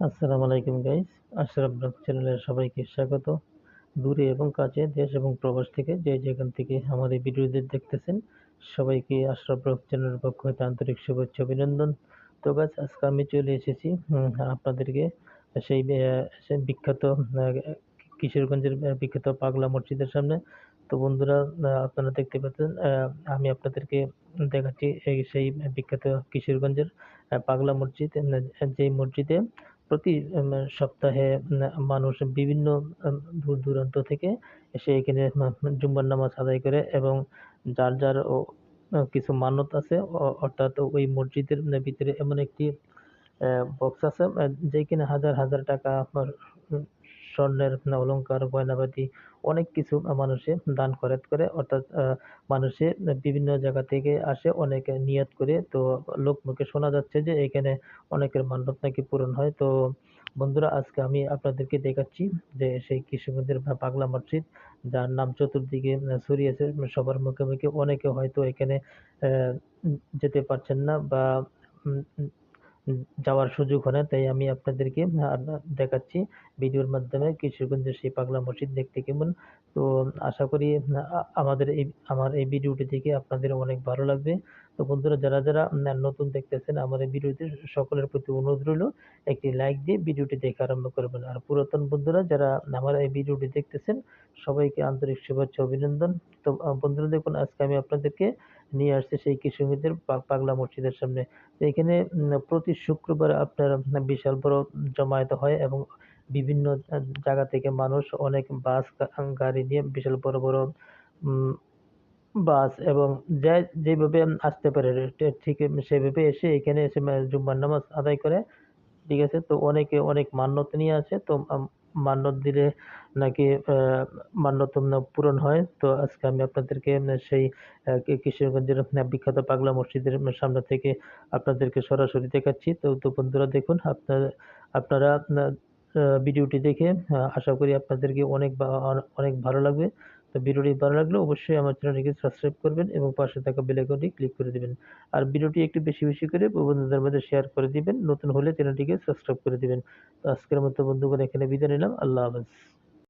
আসসালামু আলাইকুম guys. Ashraf blog চ্যানেলের সবাইকে স্বাগত। দূরে এবং কাছে, দেশ এবং প্রবাস থেকে যে যেখান থেকে আমার এই ভিডিওটি দেখতেছেন, সবাইকে আশরাফ ব্লগ চ্যানেলের পক্ষ হতে আন্তরিক শুভেচ্ছা অভিনন্দন। তো গাইস, আজকে আমি চলে এসেছি আপনাদেরকে সেই বিখ্যাত কিশোরগঞ্জের বিখ্যাত পাগলা মসজিদের সামনে। তো বন্ধুরা, আপনারা দেখতে পাচ্ছেন, আমি আপনাদেরকে দেখাচ্ছি সেই বিখ্যাত কিশোরগঞ্জের পাগলা মসজিদ, যেই মসজিদে প্রতি সপ্তাহে মানুষ বিভিন্ন দূর দূরান্ত থেকে এসে এখানে জুম্মার নামাজ আদায় করে, এবং যার যার কিছু মান্যত আছে, অর্থাৎ ওই মসজিদের ভিতরে এমন একটি বক্স আছে, যেখানে হাজার হাজার টাকা আপনার স্বর্ণের অলংকার, গয়নাগাটি, অনেক কিছু মানুষে দান খয়রাত করে। অর্থাৎ মানুষে বিভিন্ন জায়গা থেকে আসে, অনেকে নিয়ত করে। তো লোকমুখে শোনা যাচ্ছে যে এখানে অনেকের মান্যত নাকি পূরণ হয়। তো বন্ধুরা, আজকে আমি আপনাদেরকে দেখাচ্ছি যে সেই কিশোরগঞ্জের পাগলা মসজিদ, যার নাম চতুর্দিকে ছড়িয়েছে সবার মুখে মুখে। অনেকে হয়তো এখানে যেতে পারছেন না, বা উম, উম, যাওয়ার সুযোগ হয় না, তাই আমি আপনাদেরকে দেখাচ্ছি ভিডিওর মাধ্যমে কিশোরগঞ্জের সেই পাগলা মসজিদ দেখতে কেমন। তো আশা করি আমার এই ভিডিওটি দেখে আপনাদের অনেক ভালো লাগবে। তো বন্ধুরা, যারা যারা নতুন দেখতেছেন আমার এই ভিডিওটি, সকলের প্রতি অনুরোধ রইল একটি লাইক দিয়ে ভিডিওটি দেখে আরম্ভ করবেন। আর পুরাতন বন্ধুরা যারা আমার এই ভিডিওটি দেখতেছেন, সবাইকে আন্তরিক শুভেচ্ছা অভিনন্দন। তো বন্ধুরা, দেখুন, আজকে আমি আপনাদেরকে নিয়ে আসছি সেই কিশোরগঞ্জের পাগলা মসজিদের সামনে। তো এখানে প্রতি শুক্রবার আপনার বিশাল বড় জমায়েত হয়, এবং বিভিন্ন জায়গা থেকে মানুষ, অনেক বাস গাড়ি নিয়ে, বিশাল বড় বড় উম, বাস, এবং যেভাবে আসতে পারে ঠিক সেভাবে এসে এখানে এসে জুম্মার নামাজ আদায় করে। ঠিক আছে? তো অনেকে অনেক মান্যত নিয়ে আসে। তো মান্যত দিলে নাকি মান্যত পূরণ হয়। তো আজকে আমি আপনাদেরকে সেই কিশোরগঞ্জের বিখ্যাত পাগলা মসজিদের সামনে থেকে আপনাদেরকে সরাসরি দেখাচ্ছি। তো বন্ধুরা, দেখুন, আপনারা ভিডিওটি দেখে আশা করি আপনাদেরকে অনেক ভালো লাগবে। তো ভিডিওটি ভালো লাগলে অবশ্যই আমার চ্যানেলটিকে সাবস্ক্রাইব করবেন এবং পাশে থাকা বেল আইকনটি ক্লিক করে দিবেন। আর ভিডিওটি একটু বেশি বেশি করে বন্ধুদের মধ্যে শেয়ার করে দিবেন। নতুন হলে চ্যানেলটিকে সাবস্ক্রাইব করে দিবেন। তো আজকের মতো বন্ধুগণ, এখানে বিদায় নিলাম। আল্লাহ হাফেজ।